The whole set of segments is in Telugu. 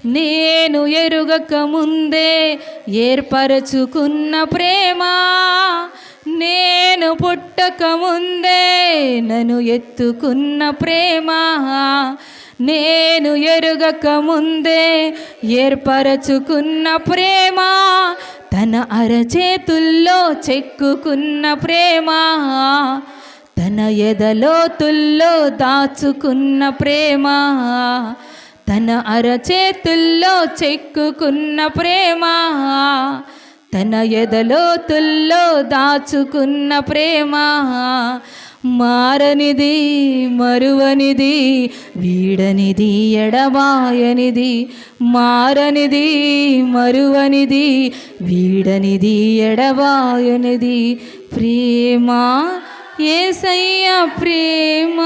నేను ఎరుగక ముందే ఏర్పరచుకున్న ప్రేమ, నేను పుట్టక ముందే నన్ను ఎత్తుకున్న ప్రేమ, నేను ఎరుగక ముందే ఏర్పరచుకున్న ప్రేమ, తన అరచేతుల్లో చెక్కుకున్న ప్రేమ, తన ఎదలోతుల్లో దాచుకున్న ప్రేమ, తన అరచేతుల్లో చెక్కుకున్న ప్రేమ, తన ఎదలోతుల్లో దాచుకున్న ప్రేమ, మారనిది మరువనిది వీడనిది ఎడబాయనిది, మారనిది మరువనిది వీడనిది ఎడబాయనిది ప్రేమ, యేసయ్య ప్రేమ,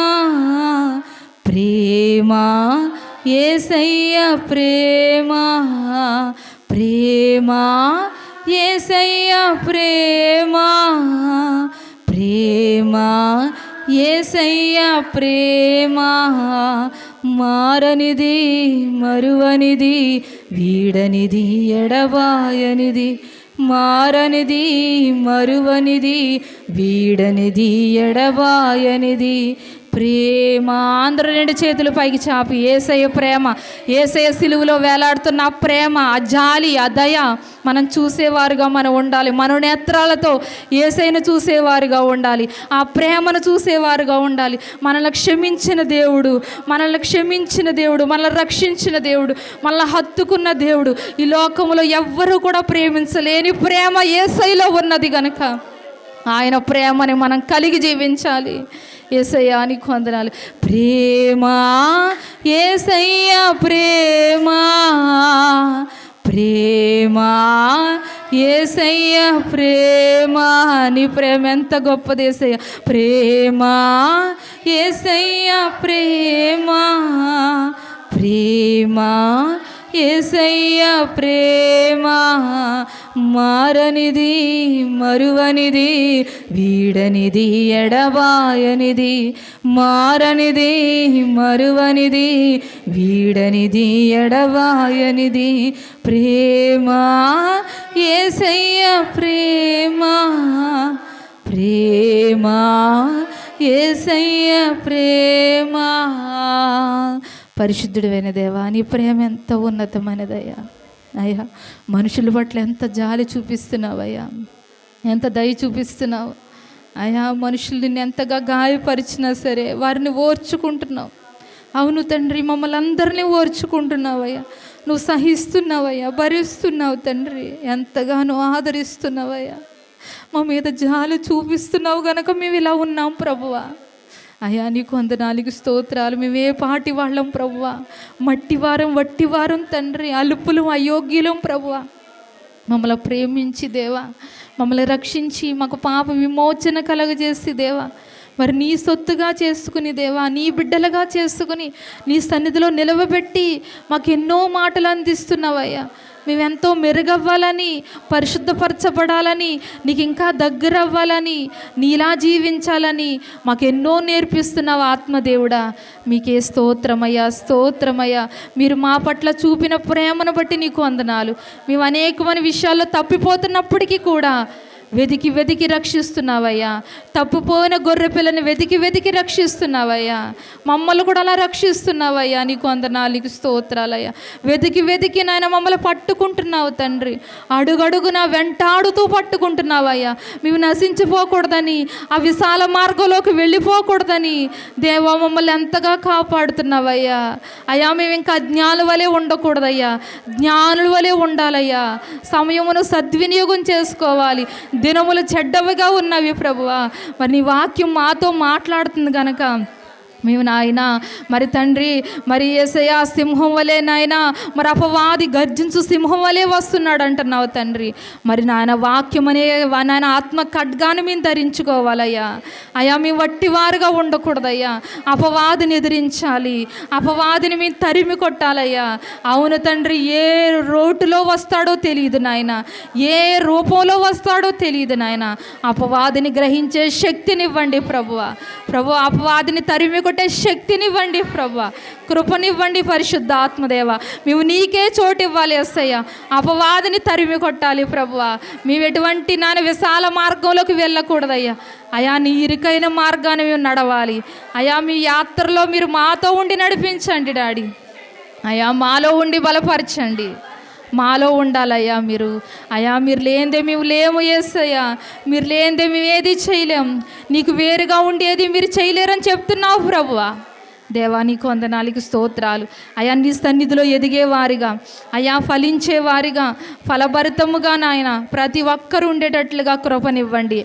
ప్రేమ యేసయ్య ప్రేమ, ప్రేమ యేసయ్య ప్రేమ, ప్రేమ యేసయ్య ప్రేమ, మారనిది మరువనిది వీడనిది ఎడబాయనిది, మారనిది మరువనిది వీడనిది ఎడబాయనిది ప్రేమ. అందరూ రెండు చేతులు పైకి చాపి యేసయ్య ప్రేమ, యేసయ్య సిలువలో వేలాడుతున్న ఆ ప్రేమ, ఆ జాలి, ఆ దయ మనం చూసేవారుగా మనం ఉండాలి. మన నేత్రాలతో యేసయ్యను చూసేవారుగా ఉండాలి, ఆ ప్రేమను చూసేవారుగా ఉండాలి. మనల్ని క్షమించిన దేవుడు, మనల్ని క్షమించిన దేవుడు, మనల్ని రక్షించిన దేవుడు, మనల్ని హత్తుకున్న దేవుడు, ఈ లోకంలో ఎవ్వరూ కూడా ప్రేమించలేని ప్రేమ యేసయ్యలో ఉన్నది కనుక ఆయన ప్రేమని మనం కలిగి జీవించాలి. యేసయ్యా నీకు వందనాలు. ప్రేమ యేసయ్య ప్రేమ, ప్రేమ యేసయ్య ప్రేమ, నీ ప్రేమ ఎంత గొప్పది యేసయ్య. ప్రేమ యేసయ్య ప్రేమ, ప్రేమ యేసయ్య ప్రేమ, మారనిది మరువనిది వీడనిది ఎడబాయనిది, మారనిది మరువనిది వీడనిది ఎడబాయనిది ప్రేమ, యేసయ్య ప్రేమ, ప్రేమ యేసయ్య ప్రేమ. పరిశుద్ధుడైన దేవా, నీ ప్రేమ ఎంత ఉన్నతమైనదయ్యా. అయ్యా, మనుషుల పట్ల ఎంత జాలి చూపిస్తున్నావయ్యా, ఎంత దయ చూపిస్తున్నావు అయ్యా. మనుషులు నిన్ను ఎంతగా గాయపరిచినా సరే వారిని ఓర్చుకుంటున్నావు. అవును తండ్రి, మమ్మల్ని అందరినీ ఓర్చుకుంటున్నావయ్యా, నువ్వు సహిస్తున్నావయ్యా, భరిస్తున్నావు తండ్రి, ఎంతగానో ఆదరిస్తున్నావయ్యా. మా మీద జాలి చూపిస్తున్నావు కనుక మేము ఇలా ఉన్నాం ప్రభువా. అయ్యా నీకు వందనాలకు స్తోత్రాలు. మేమే పాటి వాళ్ళం ప్రభువా, మట్టివారం వట్టివారం తండ్రి, అలుపులం అయోగ్యులం ప్రభువా. మమ్మల్ని ప్రేమించి దేవా, మమ్మల్ని రక్షించి మాకు పాప విమోచన కలగజేసి దేవా, మరి నీ సొత్తుగా చేసుకుని దేవా, నీ బిడ్డలుగా చేసుకుని నీ సన్నిధిలో నిలవబెట్టి మాకు ఎన్నో మాటలు అందిస్తున్నావయ్యా. మేమెంతో మెరుగవ్వాలని, పరిశుద్ధపరచబడాలని, నీకు ఇంకా దగ్గర అవ్వాలని, నీలా జీవించాలని మాకెన్నో నేర్పిస్తున్నావు ఆత్మదేవుడా. మీకే స్తోత్రమయ్యా, స్తోత్రమయ్యా. మీరు మా పట్ల చూపిన ప్రేమను బట్టి నీకు వందనాలు. మేము అనేకమైన విషయాల్లో తప్పిపోతున్నప్పటికీ కూడా వెతికి వెతికి రక్షిస్తున్నావయ్యా. తప్పుపోయిన గొర్రె పిల్లని వెతికి వెతికి రక్షిస్తున్నావయ్యా. మమ్మల్ని కూడా అలా రక్షిస్తున్నావయ్యా. నీకు వందనాలకు స్తోత్రాలయ్యా. వెతికి వెతికి నాయన మమ్మల్ని పట్టుకుంటున్నావు తండ్రి, అడుగడుగున వెంటాడుతూ పట్టుకుంటున్నావయ్యా. మేము నశించిపోకూడదని, ఆ విశాల మార్గంలోకి వెళ్ళిపోకూడదని దేవా మమ్మల్ని ఎంతగా కాపాడుతున్నావయ్యా. అయ్యా, మేము ఇంకా అజ్ఞానుల వలె ఉండకూడదయ్యా, జ్ఞానుల వలె ఉండాలయ్యా. సమయమును సద్వినియోగం చేసుకోవాలి. దినములు చెడ్డవిగా ఉన్నవి ప్రభువా. మరి నీ వాక్యం మాతో మాట్లాడుతుంది కనుక మేము నాయన మరి తండ్రి, మరి యేసయ్యా సింహం వలె నాయన, మరి అపవాది గర్జించు సింహం వలె వస్తున్నాడు అంటున్నావు తండ్రి. మరి నాయన వాక్యం అనే నాయన ఆత్మ ఖడ్గాన్ని మేము ధరించుకోవాలయ్యా. అయ్యా, మేము వట్టివారుగా ఉండకూడదయ్యా. అపవాదిని ఎదిరించాలి, అపవాదిని మేము తరిమి కొట్టాలయ్యా. అవును తండ్రి, ఏ రోటులో వస్తాడో తెలియదు నాయన, ఏ రూపంలో వస్తాడో తెలియదు నాయన. అపవాదిని గ్రహించే శక్తినివ్వండి ప్రభువా. ప్రభు, అపవాదిని తరిమి కొట్టే శక్తినివ్వండి ప్రభువా, కృపనివ్వండి పరిశుద్ధ ఆత్మదేవ. మేము నీకే చోటు ఇవ్వాలి యేసయ్య. అపవాదిని తరిమి కొట్టాలి ప్రభువా. మేము ఎటువంటి విశాల మార్గంలోకి వెళ్ళకూడదయ్యా. అయా నీ ఇరుకైన మార్గాన్ని మేము నడవాలి అయా. మీ యాత్రలో మీరు మాతో ఉండి నడిపించండి డాడీ. అయా మాలో ఉండి బలపరచండి, మాలో ఉండాలయ్యా మీరు. అయా మీరు లేనిదే మేము లేము యేసయ్యా. మీరు లేనిదే మేము ఏది చేయలేము. నీకు వేరుగా ఉండేది మీరు చేయలేరని చెప్తున్నావు ప్రభువా. దేవా నీకు వందనాలకి స్తోత్రాలు అయా. నీ సన్నిధిలో ఎదిగేవారిగా అయా, ఫలించేవారిగా, ఫలభరితముగా నాయన ప్రతి ఒక్కరు ఉండేటట్లుగా కృపనివ్వండి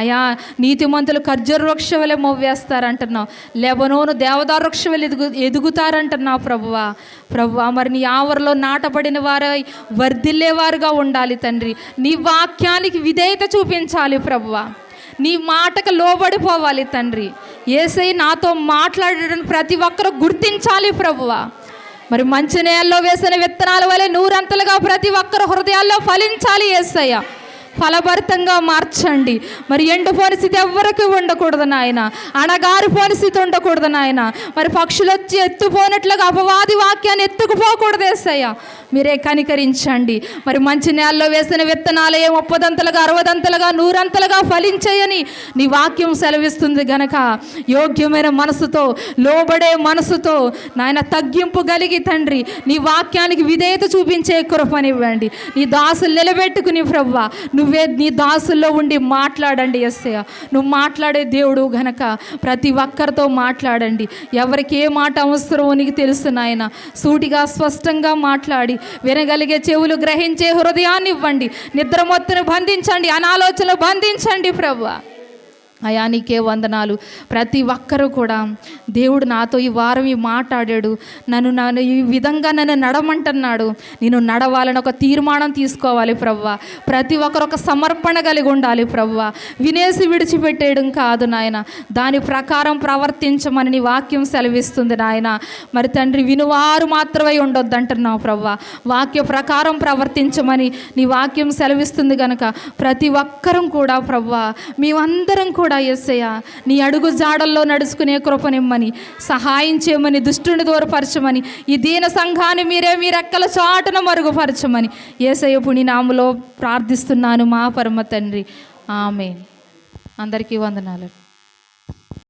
అయా. నీతిమంతులు ఖర్జూర వృక్షం వలె మొవ్వేస్తారంటున్నావు, లెబనోను దేవదారు వృక్షం వలె ఎదుగుతారంటున్నావు ప్రభువా. ప్రభువా మరి నీ ఆవరణలో నాటబడిన వారై వర్ధిల్లేవారుగా ఉండాలి తండ్రి. నీ వాక్యానికి విధేయత చూపించాలి ప్రభువా. నీ మాటకు లోబడిపోవాలి తండ్రి. యేసయ్య నాతో మాట్లాడడం ప్రతి ఒక్కరూ గుర్తించాలి ప్రభువా. మరి మంచి నేలలో వేసిన విత్తనాల వలె నూరంతలుగా ప్రతి ఒక్కరు హృదయాల్లో ఫలించాలి యేసయ్య. ఫలభరితంగా మార్చండి. మరి ఎండిపోని స్థితి ఎవరికి ఉండకూడదు నాయన, అణగారిపోని స్థితి ఉండకూడదు నాయన. మరి పక్షులు వచ్చి ఎత్తుపోయినట్లుగా అపవాది వాక్యాన్ని ఎత్తుకుపోకూడదు యేసయ్య. మీరే కనికరించండి. మరి మంచి నేలలో వేసిన విత్తనాలే 30దంతలుగా 60దంతలుగా 100అంతలుగా ఫలించాయని నీ వాక్యం సెలవిస్తుంది గనక యోగ్యమైన మనసుతో, లోబడే మనసుతో నాయన తగ్గింపు కలిగి తండ్రి నీ వాక్యానికి విధేయత చూపించే కృపనివ్వండి. నీ దాసులు నిలబెట్టుకుని ప్రభువా నువ్వే నీ దాసుల్లో ఉండి మాట్లాడండి యేసయ్య. నువ్వు మాట్లాడే దేవుడు గనక ప్రతి ఒక్కరితో మాట్లాడండి. ఎవరికి ఏ మాట అవసరమో నీకు తెలుసు నాయన. సూటిగా స్పష్టంగా మాట్లాడి వినగలిగే చెవులు, గ్రహించే హృదయాన్ని ఇవ్వండి. నిద్రమొత్తును బంధించండి, అనాలోచనలు బంధించండి ప్రభువా. అయా నీకే వందనాలు. ప్రతి ఒక్కరూ కూడా దేవుడు నాతో ఈ వారం మాట్లాడాడు, నన్ను ఈ విధంగా నన్ను నడమంటున్నాడు. నేను నడవాలని ఒక తీర్మానం తీసుకోవాలి ప్రభువా. ప్రతి ఒక్కరు ఒక సమర్పణ కలిగి ఉండాలి ప్రభువా. వినేసి విడిచిపెట్టేయడం కాదు నాయన, దాని ప్రకారం ప్రవర్తించమని నీ వాక్యం సెలవిస్తుంది నాయన. మరి తండ్రి వినువారు మాత్రమే ఉండొద్దు అంటున్నావు ప్రభువా. వాక్య ప్రకారం ప్రవర్తించమని నీ వాక్యం సెలవిస్తుంది కనుక ప్రతి ఒక్కరం కూడా ప్రభువా, మేమందరం కూడా యేసయ్య నీ అడుగు జాడల్లో నడుచుకునే కృపనిమ్మని, సహాయం చేయమని, దుష్టుని దూరపరచమని, ఈ దీన సంఘాన్ని మీ రెక్కల చాటున మరుగుపరచమని యేసయ్య పుణ్య నామములో ప్రార్థిస్తున్నాను మా పరమ తండ్రి. ఆమేన్. అందరికీ వందనాలు.